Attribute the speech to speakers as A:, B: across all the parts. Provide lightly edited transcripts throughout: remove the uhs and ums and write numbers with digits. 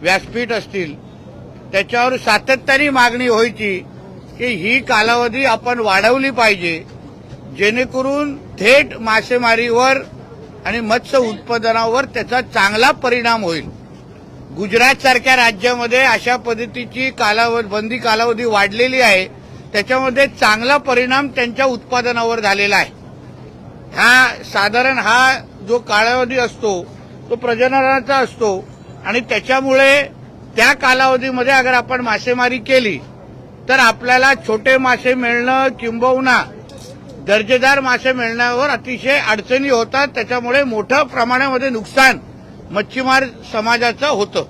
A: व्यासपीठ असतील त्याच्यावर सातत्याने मागणी व्हायची की ही कालावधी आपण वाढवली पाहिजे, जेणेकरून थेट मासेमारीवर आणि मत्स्य उत्पादनावर त्याचा चांगला परिणाम होईल। गुजरात सारख्या राज्यामध्ये अशा पद्धतीची बंदी कालावधी वाढलेली आहे, त्याच्यामध्ये चांगला परिणाम त्यांच्या उत्पादनावर झालेला आहे। साधारण हा जो कालावधी असतो तो प्रजननाचा असतो आणि त्याच्यामुळे त्या कालावधीमध्ये अगर आपण मासेमारी केली तर आपल्याला छोटे मासे मिळणं किंबहुना दर्जेदार मासे मिळण्यावर अतिशय अडचणी होतात। त्याच्यामुळे मोठ्या प्रमाणामध्ये नुकसान मच्छीमार समाजाचं होतं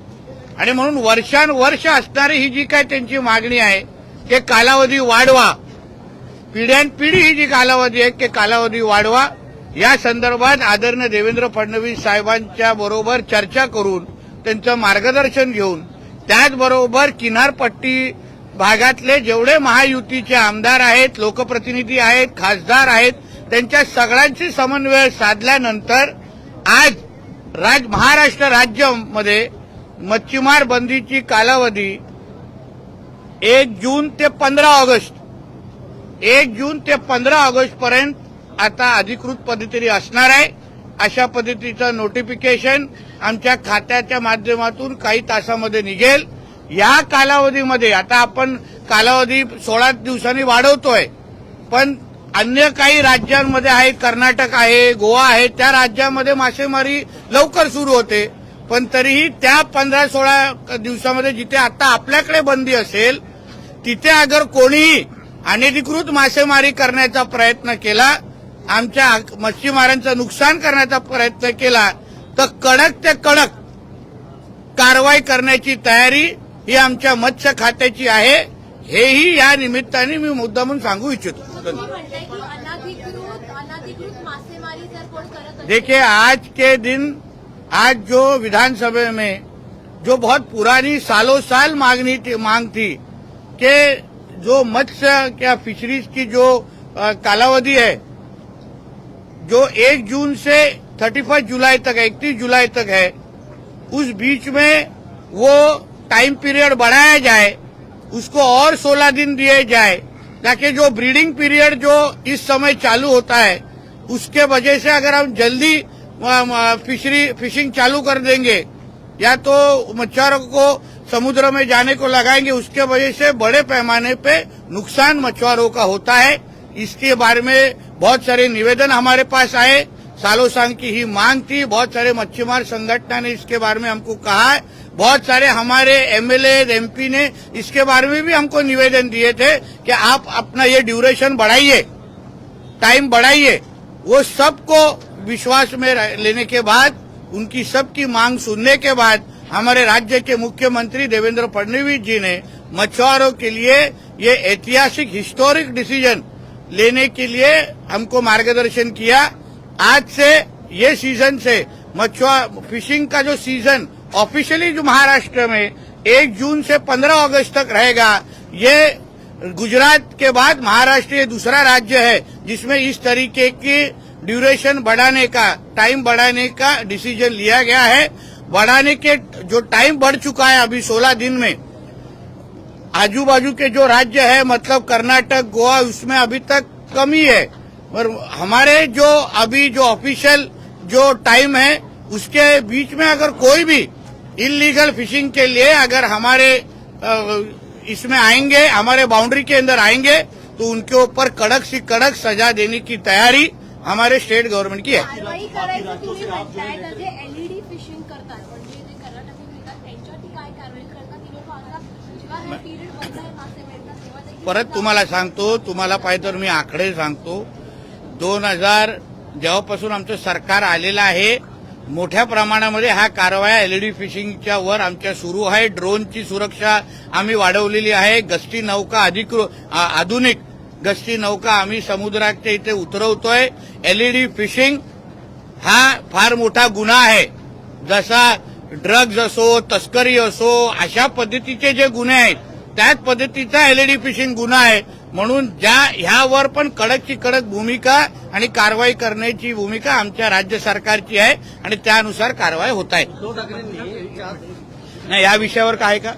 A: आणि म्हणून वर्षानुवर्ष असणारी ही जी काय त्यांची मागणी आहे की कालावधी वाढवा, पिढ्यानपिढी ही जी कालावधी आहे की कालावधी वाढवा, या संदर्भात आदरणीय देवेंद्र फडणवीस साहेबांच्या बरोबर चर्चा करून त्यांचं मार्गदर्शन घेऊन त्याचबरोबर किनारपट्टी भागातले जेवढे महायुतीचे आमदार आहेत, लोकप्रतिनिधी आहेत, खासदार आहेत, त्यांच्या सगळ्यांशी समन्वय साधल्यानंतर आज महाराष्ट्र राज्यामध्ये मच्छीमार बंदीची कालावधी 1 जून ते 15 ऑगस्ट पर्यंत आता अधिकृत पद्धतीने असणार आहे। अशा पद्धतीचं नोटिफिकेशन आमच्या खात्याच्या माध्यमातून काही तासामध्ये निघेल। या कालावधीमध्ये आता आपण कालावधी 16 दिवसांनी वाढवतोय, पण अन्य काही राज्यांमध्ये आहे, कर्नाटक आहे, गोवा आहे, त्या राज्यामध्ये मासेमारी लवकर सुरू होते, पण तरीही त्या 15-16 दिवसामध्ये जिथे आता आपल्याकडे बंदी असेल तिथे अगर कोणीही अनधिकृत मासेमारी करण्याचा प्रयत्न केला, आमच्या मच्छीमारांचं नुकसान करण्याचा प्रयत्न केला तर कडक ते कडक कारवाई करण्याची तयारी ही आमच्या मत्स्य खात्याची आहे, हेही या निमित्ताने मी मुद्दामून सांगू इच्छितो। देखिए आज जो विधानसभा में जो बहुत पुरानी सालों साल मांग थी कि जो मत्स्य क्या फिशरीज की जो कालावधि है जो 1 जून से 31 जुलाई तक 31 जुलाई तक है, उस बीच में वो टाइम पीरियड बढ़ाया जाए, उसको और 16 दिन दिए जाए, ताकि जो ब्रीडिंग पीरियड जो इस समय चालू होता है उसके वजह से अगर हम जल्दी फिशिंग चालू कर देंगे या तो मछुआरों को समुद्र में जाने को लगाएंगे, उसके वजह से बड़े पैमाने पे नुकसान मछुआरों का होता है। इसके बारे में बहुत सारे निवेदन हमारे पास आए, सालों साल की ही मांग थी, बहुत सारे मच्छीमार संगठन ने इसके बारे में हमको कहा है, बहुत सारे हमारे एमएलए एमपी ने इसके बारे में भी हमको निवेदन दिए थे कि आप अपना ये ड्यूरेशन बढ़ाइए, टाइम बढ़ाइए। वो सबको विश्वास में लेने के बाद, उनकी सबकी मांग सुनने के बाद हमारे राज्य के मुख्यमंत्री देवेंद्र फडणवीस जी ने मछुआरों के लिए ये ऐतिहासिक हिस्टोरिक डिसीजन लेने के लिए हमको मार्गदर्शन किया। आज से ये सीजन से फिशिंग का जो सीजन ऑफिशियली जो महाराष्ट्र में 1 जून से 15 अगस्त तक रहेगा, ये गुजरात के बाद महाराष्ट्र ये दूसरा राज्य है जिसमें इस तरीके की ड्यूरेशन बढ़ाने का, टाइम बढ़ाने का डिसीजन लिया गया है। बढ़ाने के जो टाइम बढ़ चुका है अभी 16 दिन में, आजू बाजू के जो राज्य है मतलब कर्नाटक, गोवा, उसमें अभी तक कमी है, पर हमारे जो अभी जो ऑफिशियल जो टाइम है उसके बीच में अगर कोई भी इलीगल फिशिंग के लिए अगर हमारे इसमें आएंगे, हमारे बाउंड्री के अंदर आएंगे, तो उनके ऊपर कड़क से कड़क सजा देने की तैयारी हमारे स्टेट गवर्नमेंट की है। परत तुम्हाला सांगतो, तुम्हाला पाहिजे तर मी आकडे सांगतो। 2000 जेव्हापासून आमचं सरकार आलेलं आहे, मोठ्या प्रमाणामध्ये हा कारवाया एलईडी फिशिंगच्या वर आमच्या सुरू आहे। ड्रोनची सुरक्षा आम्ही वाढवलेली आहे, गस्ती नौका आधुनिक गस्ती नौका आम्ही समुद्राच्या इथे उतरवतोय। एलईडी फिशिंग हा फार मोठा गुन्हा आहे, जसा ड्रग्ज असो, तस्करी असो, अशा पद्धतीचे जे गुन्हे आहेत त्याच पद्धतीचा एलईडी फिशिंग गुन्हा आहे। म्हणून ह्यावर पण कडकची कडक भूमिका आणि कारवाई करण्याची भूमिका आमच्या राज्य सरकारची आहे आणि त्यानुसार कारवाई होत आहे। नाही, या विषयावर काय का?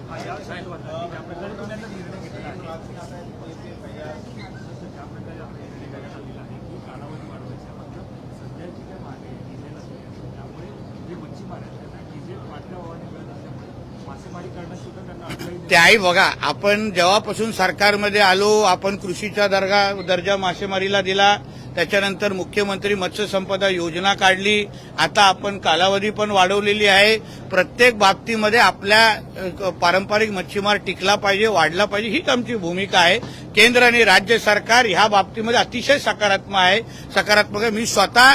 A: त्याही बघा, आपण जेव्हापासून सरकारमध्ये आलो, आपण कृषीचा दर्जा मासेमारीला दिला, त्याच्यानंतर मुख्यमंत्री मत्स्य संपदा योजना काढली, आता आपण कालावधी पण वाढवलेली आहे. प्रत्येक बाबतीमध्ये आपल्या पारंपरिक मच्छीमार टिकला पाहिजे, वाढला पाहिजे, हीच आमची भूमिका आहे. केंद्र आणि राज्य सरकार ह्या बाबतीमध्ये अतिशय सकारात्मक आहे. मी स्वतः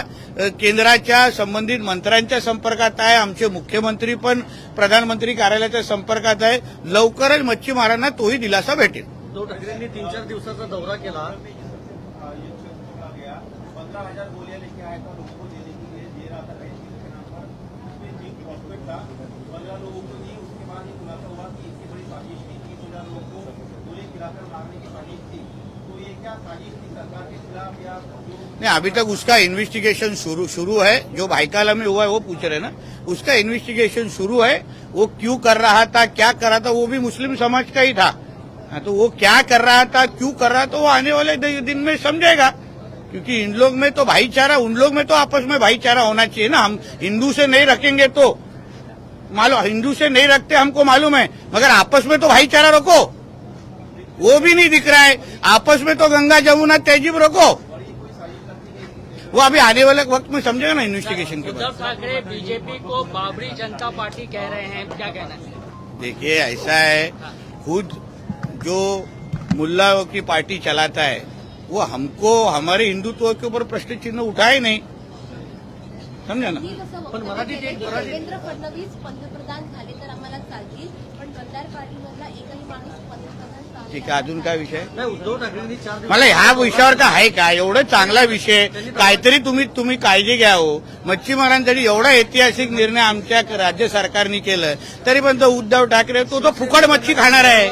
A: केंद्राच्या संबंधित मंत्र्यांच्या संपर्कात आहे. आमचे मुख्यमंत्री पण प्रधानमंत्री कार्यालयाच्या संपर्कात आहे. लवकरच मच्छीमारांना तोही दिलासा भेटेल.
B: उद्धव ठाकरेंनी 3-4 दिवसाचा दौरा केला.
C: 15,000 गोलियां लेके आया था और उसको देने के लिए दे रहा था पेंशन के नाम पर. उसमें जो प्रॉस्पेक्ट था 15 लोगों को दी. उसके बाद ये खुलासा हुआ कि इसकी बड़ी साजिश थी. 30,000 लोगों को गोली खिलाकर मारने की साजिश थी. तो ये क्या साजिश थी सरकार के खिलाफ या
A: नहीं, अभी तक उसका इन्वेस्टिगेशन शुरू है. जो भाईकाला में हुआ है वो पूछ रहे ना, उसका इन्वेस्टिगेशन शुरू है. वो क्यों कर रहा था, क्या कर रहा था, वो भी मुस्लिम समाज का ही था. तो वो क्या कर रहा था, क्यों कर रहा था, वो आने वाले दिन में समझेगा. क्योंकि इन लोग में तो भाईचारा, उन लोग में तो आपस में भाईचारा होना चाहिए ना. हम हिंदू से नहीं रखेंगे तो मालूम, हिंदू से नहीं रखते हमको मालूम है, मगर आपस में तो भाईचारा रखो. वो भी नहीं दिख रहा है. आपस में तो गंगा जमुना तहजीब रखो. वो अभी आने वाले वक्त में समझेगा ना इन्वेस्टिगेशन के बाद.
D: उद्धव ठाकरे बीजेपी को बाबरी जनता पार्टी कह रहे हैं, क्या कहना है?
A: देखिए, ऐसा है, खुद जो मुल्लाओं की पार्टी चलाता है वो हमको हमारे हिंदुत्व के ऊपर प्रश्न चिन्ह उठाए नहीं, समझा ना.
B: पण मराठी
E: देवेंद्र फडणवीस पंतप्रधान झाले तर आम्हाला चालतील, पण गद्दार पार्टीमधला एकही माणूस पंतप्रधान झाला
A: ठीक आहे, अजून काय विषय?
B: नाही, उद्धव ठाकरेंनी 4 दिवस
A: मला ह्या विषयावर का आहे का एवढं चांगला विषय, काहीतरी तुम्ही काळजी घ्या हो. मच्छीमारांसाठी एवढा ऐतिहासिक निर्णय आमच्या राज्य सरकारने केलं, तरी पण तो उद्धव ठाकरे तो फुकट मच्छी खाणार आहे.